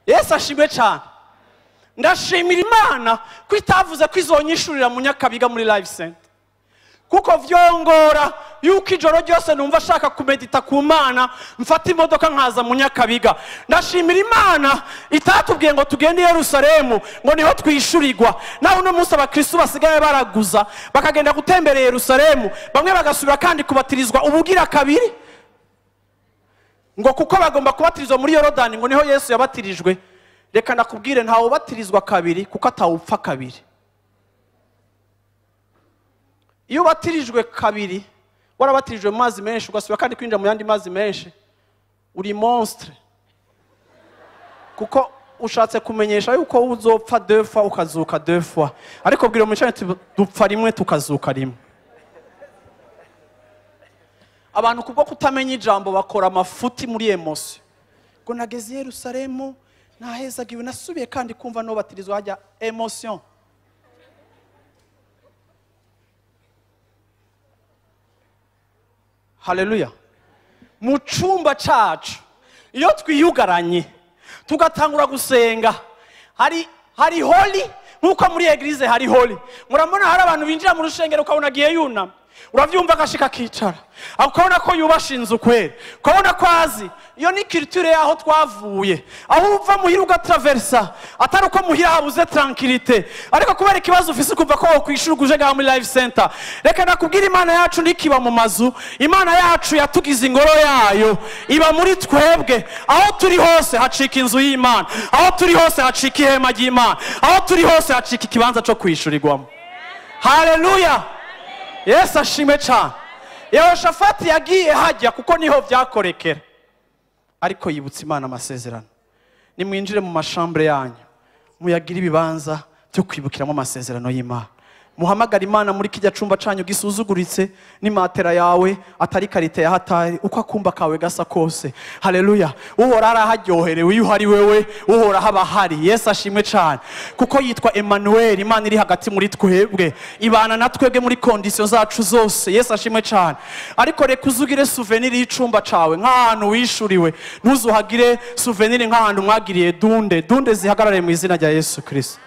Yesu ashimwe cyane. Ndashimira Imana ko itavuze ko izonyishurira mu Nyakabiga muri live center, kuko vyongora yuko ijoro ryose numva ashaka kumedita ku Mana, mfata imodoka nkaza mu Nyakabiga. Ndashimira Imana itatubwiye ngo tugende i Yerusalemu ngo niho twishurirwa. Naho uno munsi abakristo basigaye baraguza bakagenda gutemberera Yerusalemu, bamwe bagasubira kandi kubatirizwa ubugira kabiri, ngo kuko bagomba kubatirizwa muri Yorodani ngo niho Yesu yabatirijwe. Reka nakubwire ntawe ubatirizwa kabiri kuko atawupfa kabiri. Iyo ubatirijwe kabiri, warabatirijwe mu mazi menshi ugasubira kandi kwinjira mu yandi mazi menshi, uri monstre, kuko ushatse kumenyesha yuko uzopfa 2 fois ukazuka 2 fois. Ariko bwira mu cyane dupfa rimwe tukazuka rimwe. Abantu kubwo kutamenya ijambo bakora amafuti muri emotion. Ngo nageze Yerusalemu nahezagiwe, nasubiye kandi kumva no batirizwa hajya emotion. Haleluya. Mu cyumba cacu iyo twiyugaranye tugatangura gusenga, hari holy, nkuko muri eglise hari holy. Murambona hari abantu binjira mu rushengero ukabona agiye yunama, uravyumva agashika kicara, ukabona ko yubashinze ukwere, ukabona ko azi. Iyo ni culture yaho twavuye, aho uva muhira ugatraversa, atari uko muhira habuze tranquillité, ariko kubera ikibazo ufise kuva ko kwishura uje gaho muri live center. Reka nakubwira Imana yacu ndikiba mu mazu, Imana yacu yatugize ingoro yayo, iba muri twebwe. Aho turi hose hacika inzu y'Imana, aho turi hose hacika ihema ry'Imana, aho turi hose hacika ikibanza cyo kwishurirwamo. Haleluya. Yesu ashimwe cyane. Yehoshafati yagiye hajya kuko niho byakorekera, ariko yibutsa Imana amasezerano. Nimwinjire mu mashambre yanyu muyagira ibibanza byo kwibukiramo amasezerano y'Imana. Muhamagara Imana muri kijya cumba canyu gisuzuguritse, ni matera yawe atari karite ya hatari, uko akumba kawe gasa kose. Haleluya. Uhora arahajyoherewe, iyo hari wewe uhora haba hari. Yesu ashimwe cyane, kuko yitwa Emmanuel, Imana iri hagati muri twebwe, ibana na twebwe muri condition zacu zose. Yesu ashimwe cyane. Ariko reka uzugire souvenir y'icumba cawe nk'ahantu wishuriwe, ntuzuhagire souvenir nk'ahantu mwagiriye dunde zihagarare mu izina rya Yesu Kristo.